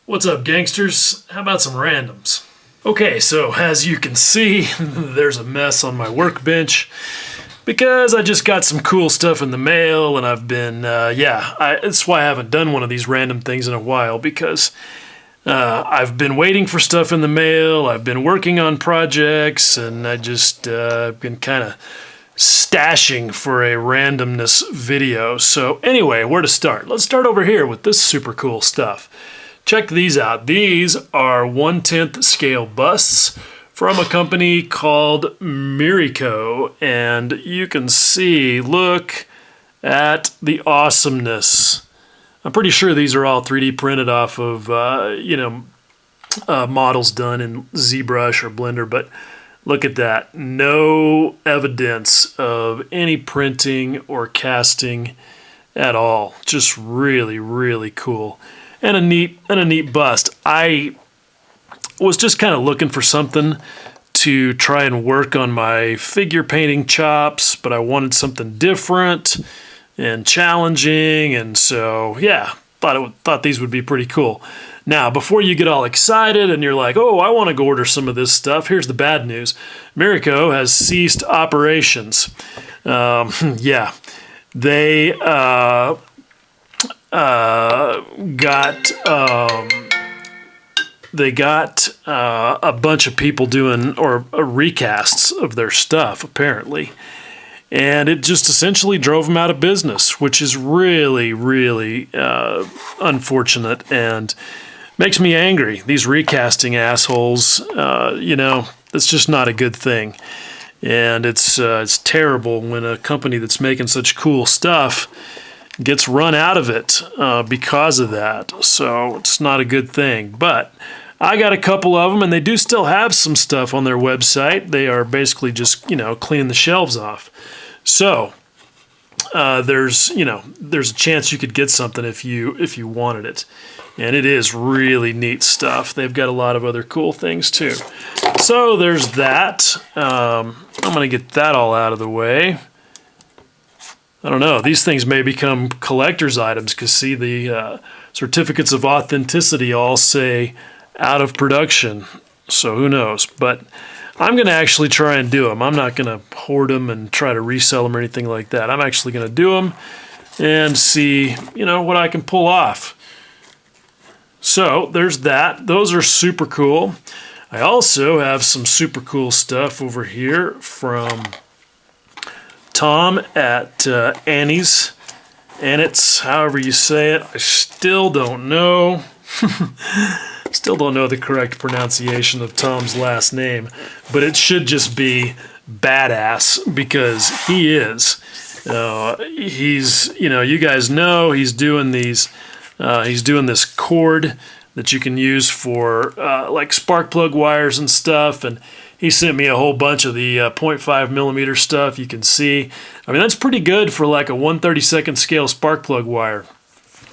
What's up, gangsters? How about some randoms? Okay, so as you can see, there's a mess on my workbench because I just got some cool stuff in the mail and I've been, that's why I haven't done one of these random things in a while because I've been waiting for stuff in the mail, I've been working on projects, and I just been kind of stashing for a randomness video. So anyway, where to start? Let's start over here with this super cool stuff. Check these out. These are 1/10 scale busts from a company called Mirico, and you can see, look at the awesomeness. I'm pretty sure these are all 3D printed off of, models done in ZBrush or Blender, but look at that. No evidence of any printing or casting at all. Just really, really cool. And a neat bust. I was just kind of looking for something to try and work on my figure painting chops, but I wanted something different and challenging, and so yeah, thought these would be pretty cool. Now, before you get all excited and you're like, oh, I want to go order some of this stuff, here's the bad news. Mirico has ceased operations. They got a bunch of people doing recasts of their stuff, apparently, and it just essentially drove them out of business, which is really, really unfortunate and makes me angry. These recasting assholes, it's just not a good thing, and it's terrible when a company that's making such cool stuff gets run out of it because of that. So it's not a good thing. But I got a couple of them, and they do still have some stuff on their website. They are basically just, cleaning the shelves off. So there's a chance you could get something if you wanted it. And it is really neat stuff. They've got a lot of other cool things too. So there's that. I'm going to get that all out of the way. I don't know. These things may become collector's items because, see, the certificates of authenticity all say out of production. So who knows? But I'm going to actually try and do them. I'm not going to hoard them and try to resell them or anything like that. I'm actually going to do them and see, what I can pull off. So there's that. Those are super cool. I also have some super cool stuff over here from Tom at Annie's, however you say it. I still don't know. Still don't know the correct pronunciation of Tom's last name, but it should just be Badass because he is. He's, you guys know he's doing these. He's doing this cord that you can use for like spark plug wires and stuff, and he sent me a whole bunch of the 0.5 millimeter stuff. You can see, that's pretty good for like a 1/32 scale spark plug wire.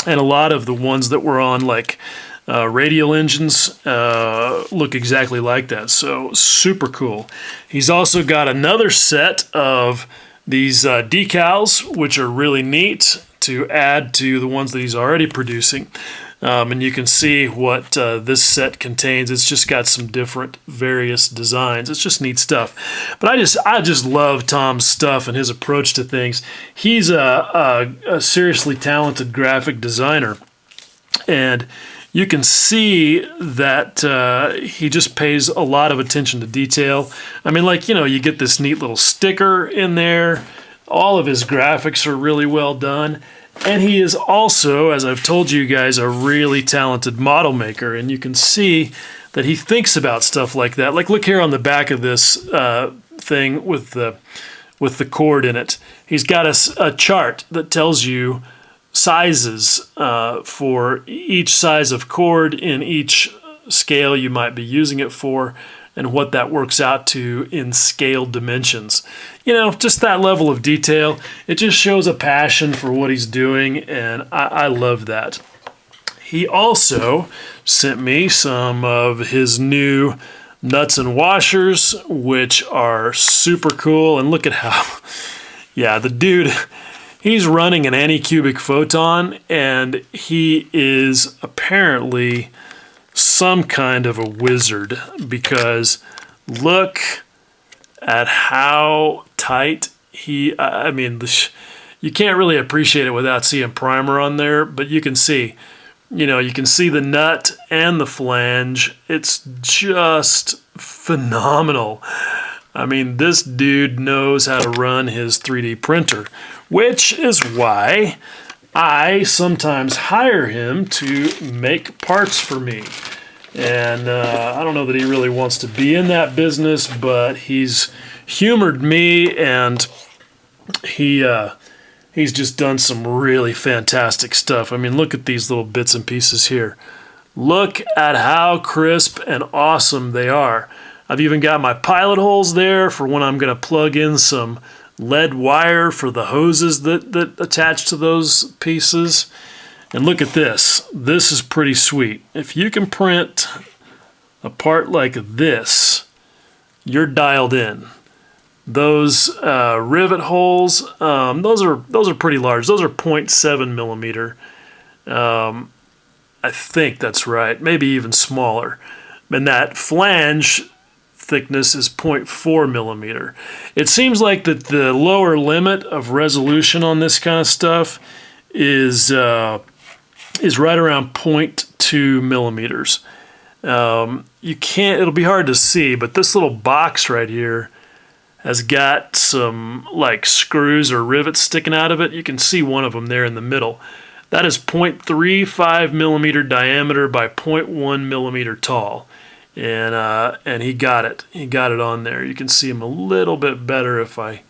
And a lot of the ones that were on like radial engines look exactly like that. So super cool. He's also got another set of these decals, which are really neat to add to the ones that he's already producing. And you can see what this set contains. It's just got some different various designs. It's just neat stuff. But I just love Tom's stuff and his approach to things. He's a seriously talented graphic designer, and you can see that he just pays a lot of attention to detail. You get this neat little sticker in there. All of his graphics are really well done. And he is also, as I've told you guys, a really talented model maker. And you can see that he thinks about stuff like that. Like, look here on the back of this thing with the cord in it. He's got a chart that tells you sizes for each size of cord in each scale you might be using it for, and what that works out to in scale dimensions. Just that level of detail. It just shows a passion for what he's doing, and I love that. He also sent me some of his new nuts and washers, which are super cool. And look at how, the dude, he's running an anycubic photon, and he is apparently some kind of a wizard, because look at how tight I mean, you can't really appreciate it without seeing primer on there, but you can see, you can see the nut and the flange. It's just phenomenal. I mean, this dude knows how to run his 3D printer, which is why I sometimes hire him to make parts for me. And I don't know that he really wants to be in that business, but he's humored me, and he's just done some really fantastic stuff. I mean, look at these little bits and pieces here. Look at how crisp and awesome they are. I've even got my pilot holes there for when I'm going to plug in some lead wire for the hoses that attach to those pieces. And look at this. This is pretty sweet. If you can print a part like this, you're dialed in. Those rivet holes, those are pretty large. Those are 0.7 millimeter. I think that's right. Maybe even smaller. And that flange thickness is 0.4 millimeter. It seems like that the lower limit of resolution on this kind of stuff is right around 0.2 millimeters. You can't, it'll be hard to see, but this little box right here has got some like screws or rivets sticking out of it. You can see one of them there in the middle. That is 0.35 millimeter diameter by 0.1 millimeter tall. And he got it. He got it on there. You can see him a little bit better if I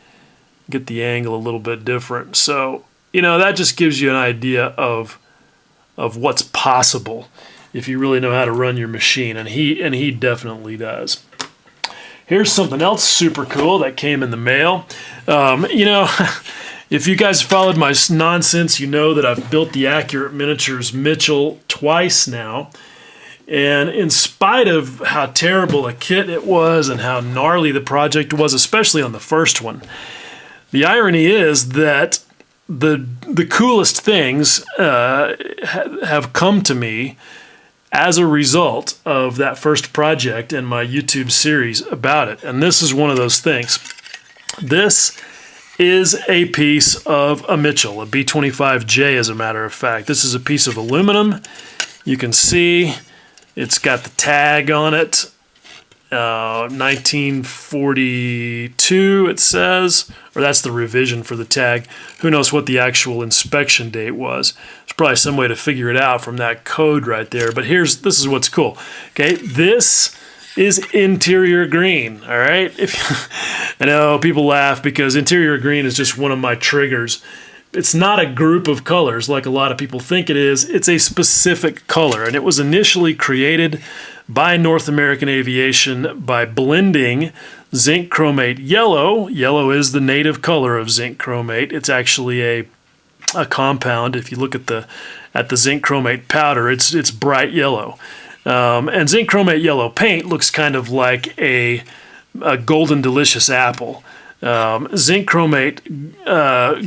get the angle a little bit different. So, that just gives you an idea of what's possible if you really know how to run your machine, and he definitely does. Here's something else super cool that came in the mail. If you guys followed my nonsense, you know that I've built the Accurate Miniatures Mitchell twice now. And in spite of how terrible a kit it was and how gnarly the project was, especially on the first one, the irony is that the coolest things have come to me as a result of that first project and my YouTube series about it. And this is one of those things. This is a piece of a Mitchell, a B25J as a matter of fact. This is a piece of aluminum. You can see it's got the tag on it, 1942 it says, or that's the revision for the tag. Who knows what the actual inspection date was. There's probably some way to figure it out from that code right there. But this is what's cool. Okay, this is interior green, all right? I know people laugh because interior green is just one of my triggers. It's not a group of colors like a lot of people think it is. It's a specific color, and it was initially created by North American Aviation by blending zinc chromate yellow. Yellow is the native color of zinc chromate. It's actually a compound. If you look at the zinc chromate powder, it's bright yellow. And zinc chromate yellow paint looks kind of like a golden delicious apple. Zinc chromate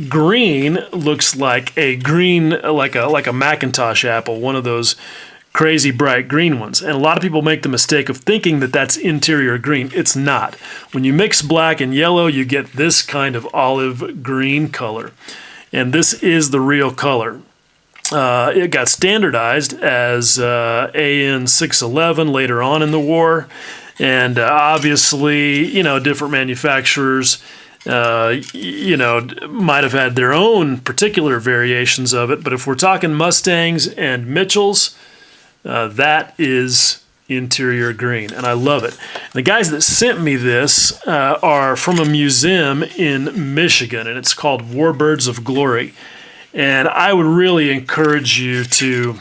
green looks like a green, like a Macintosh apple, one of those crazy bright green ones. And a lot of people make the mistake of thinking that that's interior green. It's not. When you mix black and yellow, you get this kind of olive green color. And this is the real color. It got standardized as AN 611 later on in the war. And obviously, different manufacturers, might have had their own particular variations of it. But if we're talking Mustangs and Mitchells, that is interior green, and I love it. The guys that sent me this are from a museum in Michigan, and it's called Warbirds of Glory. And I would really encourage you to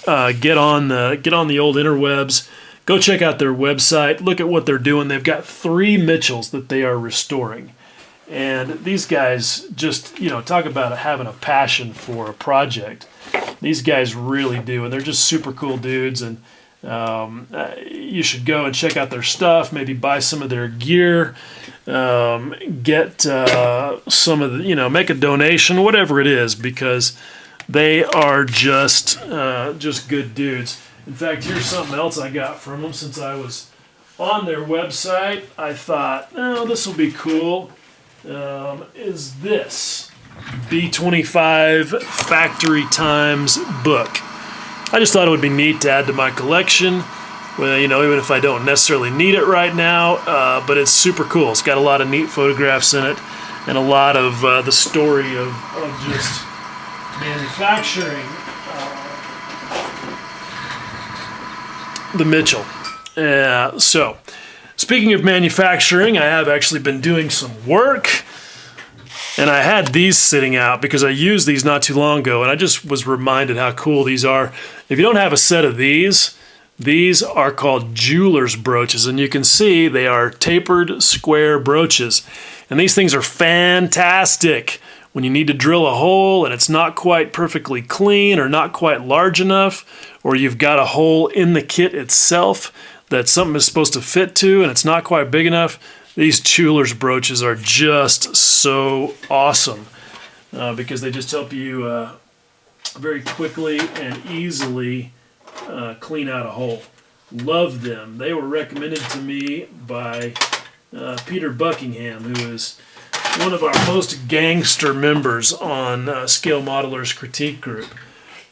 get on the old interwebs. Go check out their website. Look at what they're doing. They've got 3 Mitchells that they are restoring. And these guys just, talk about having a passion for a project. These guys really do. And they're just super cool dudes. And you should go and check out their stuff. Maybe buy some of their gear. Get some of the, make a donation, whatever it is, because they are just good dudes. In fact, here's something else I got from them since I was on their website. I thought, oh, this will be cool. Is this B25 Factory Times book. I just thought it would be neat to add to my collection. Well, you know, even if I don't necessarily need it right now, but it's super cool. It's got a lot of neat photographs in it and a lot of the story of just manufacturing the Mitchell. So, speaking of manufacturing, I have actually been doing some work. And I had these sitting out because I used these not too long ago, and I just was reminded how cool these are. If you don't have a set of these are called jeweler's brooches, and you can see they are tapered square brooches. And these things are fantastic when you need to drill a hole and it's not quite perfectly clean or not quite large enough, or you've got a hole in the kit itself that something is supposed to fit to and it's not quite big enough. These jeweler's brooches are just so awesome because they just help you very quickly and easily clean out a hole. Love them. They were recommended to me by Peter Buckingham, who is one of our most gangster members on Scale Modelers Critique Group.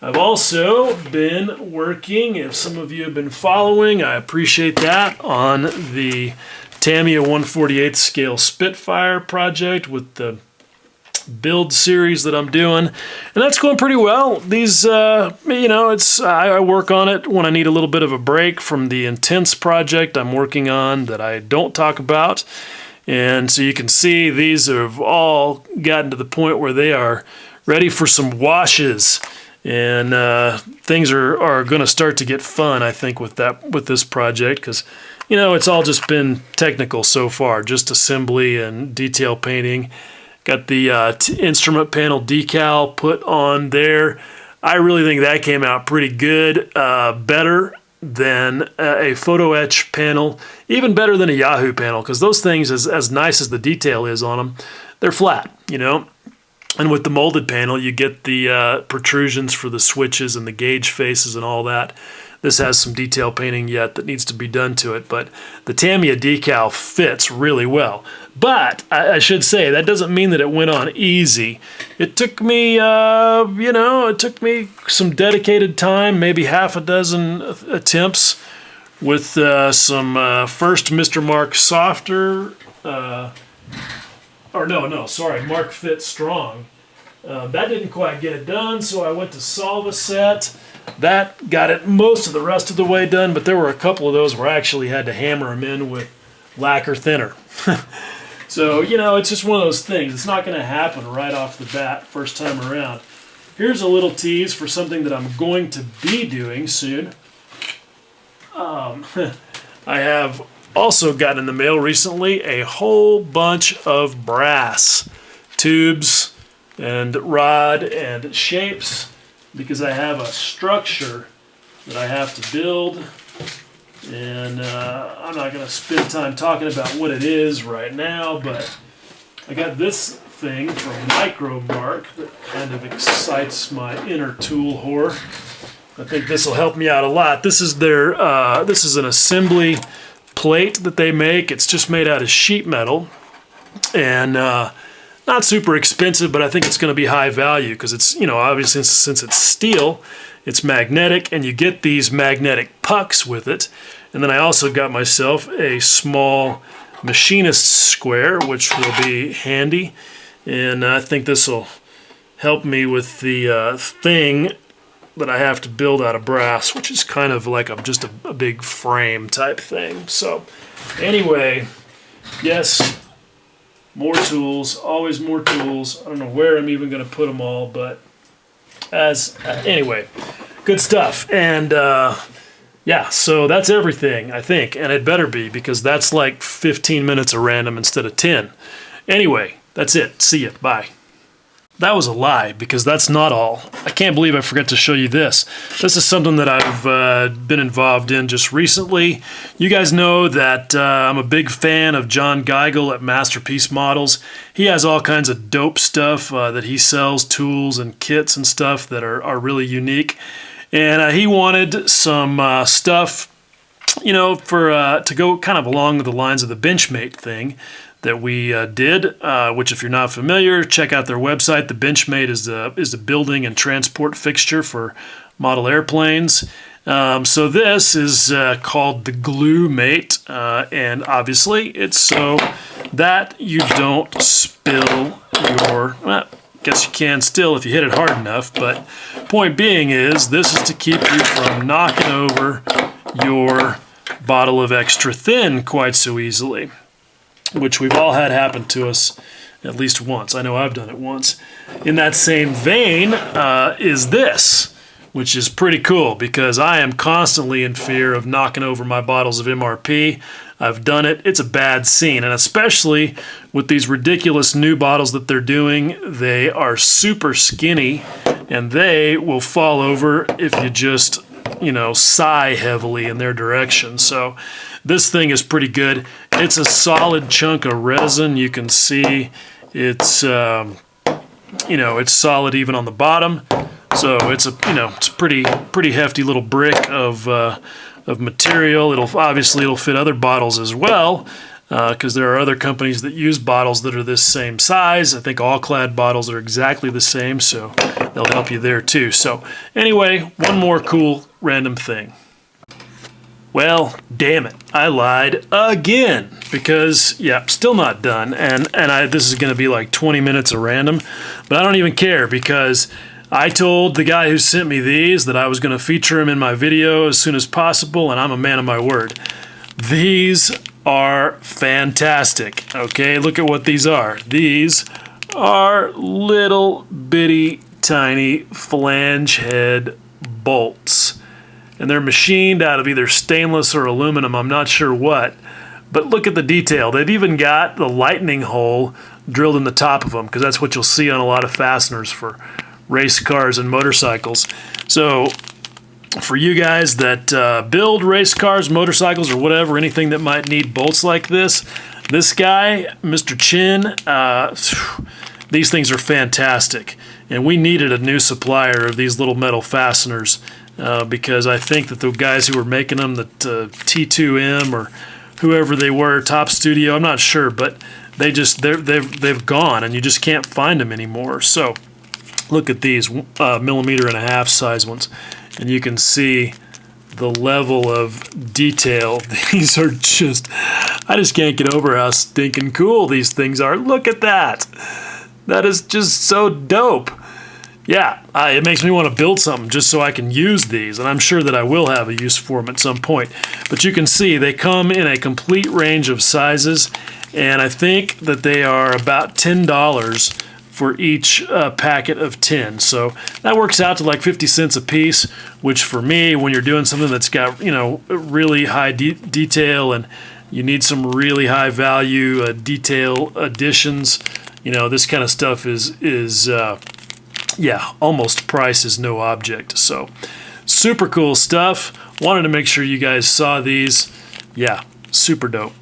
I've also been working, if some of you have been following, I appreciate that, on the Tamiya 1/48 scale Spitfire project with the build series that I'm doing, and that's going pretty well. These, you know, I work on it when I need a little bit of a break from the intense project I'm working on that I don't talk about. And so you can see these have all gotten to the point where they are ready for some washes, and things are going to start to get fun, I think, with this project, because you know it's all just been technical so far, just assembly and detail painting. Got the instrument panel decal put on there. I really think that came out pretty good, better than a photo etch panel, even better than a Yahoo panel, because those things, as nice as the detail is on them, they're flat, you know. And with the molded panel, you get the protrusions for the switches and the gauge faces and all that. This has some detail painting yet that needs to be done to it, but the Tamiya decal fits really well. But I should say, that doesn't mean that it went on easy. It took me, you know, it took me some dedicated time, maybe half a dozen attempts with some first Mr. Mark Softer, Mark Fit Strong. That didn't quite get it done, so I went to Solvaset. That got it most of the rest of the way done, but there were a couple of those where I actually had to hammer them in with lacquer thinner. So, you know, it's just one of those things. It's not going to happen right off the bat, first time around. Here's a little tease for something that I'm going to be doing soon. I have also gotten in the mail recently a whole bunch of brass tubes and rod and shapes, because I have a structure that I have to build, and I'm not going to spend time talking about what it is right now, but I got this thing from Micromark that kind of excites my inner tool whore. I think this will help me out a lot. This is their this is an assembly plate that they make. It's just made out of sheet metal, and not super expensive, but I think it's going to be high value because it's, you know, obviously since it's steel, it's magnetic, and you get these magnetic pucks with it. And then I also got myself a small machinist square, which will be handy, and I think this will help me with the thing that I have to build out of brass, which is kind of like just a big frame type thing. So anyway, yes, more tools, always more tools. I don't know where I'm even going to put them all, but anyway, good stuff. And yeah, so that's everything, I think, and it better be, because that's like 15 minutes of random instead of 10. Anyway, that's it. See ya. Bye. That was a lie, because that's not all. I can't believe I forgot to show you this. This is something that I've been involved in just recently. You guys know that I'm a big fan of John Geigel at Masterpiece Models. He has all kinds of dope stuff that he sells, tools and kits and stuff that are really unique. And he wanted some stuff, you know, for to go kind of along the lines of the Benchmate thing that we did, which if you're not familiar, check out their website. The Benchmate is the building and transport fixture for model airplanes. So this is called the Glue Mate, and obviously it's so that you don't spill your, well, I guess you can still if you hit it hard enough, but point being is this is to keep you from knocking over your bottle of extra thin quite so easily, which we've all had happen to us at least once. I know I've done it once. In that same vein is this, which is pretty cool because I am constantly in fear of knocking over my bottles of MRP. I've done it. It's a bad scene, and especially with these ridiculous new bottles that they're doing, they are super skinny and they will fall over if you just, you know, sigh heavily in their direction. So this thing is pretty good. It's a solid chunk of resin. You can see it's, you know, it's solid even on the bottom. So it's a, you know, it's a pretty hefty little brick of material. It'll fit other bottles as well, because there are other companies that use bottles that are this same size. I think All-Clad bottles are exactly the same, so they'll help you there too. So anyway, one more cool random thing. Well, damn it, I lied again because, yeah, still not done. And this is going to be like 20 minutes of random, but I don't even care because I told the guy who sent me these that I was going to feature him in my video as soon as possible, and I'm a man of my word. These are fantastic. Okay, look at what these are. These are little bitty tiny flange head bolts. And they're machined out of either stainless or aluminum, I'm not sure what. But look at the detail. They've even got the lightning hole drilled in the top of them, because that's what you'll see on a lot of fasteners for race cars and motorcycles. So for you guys that build race cars, motorcycles, or whatever, anything that might need bolts like this guy, Mr. Chin, these things are fantastic. And we needed a new supplier of these little metal fasteners because I think that the guys who were making them, the T2M or whoever they were, Top Studio, I'm not sure, but they've gone and you just can't find them anymore. So look at these 1.5 millimeter size ones, and you can see the level of detail. These are just, I just can't get over how stinking cool these things are. Look at that. That is just so dope. Yeah, it makes me want to build something just so I can use these, and I'm sure that I will have a use for them at some point. But you can see they come in a complete range of sizes, and I think that they are about $10 for each packet of 10. So that works out to like 50 cents a piece, which for me, when you're doing something that's got, you know, really high detail and you need some really high value detail additions, you know, this kind of stuff is yeah, almost price is no object. So super cool stuff. Wanted to make sure you guys saw these. Yeah, super dope.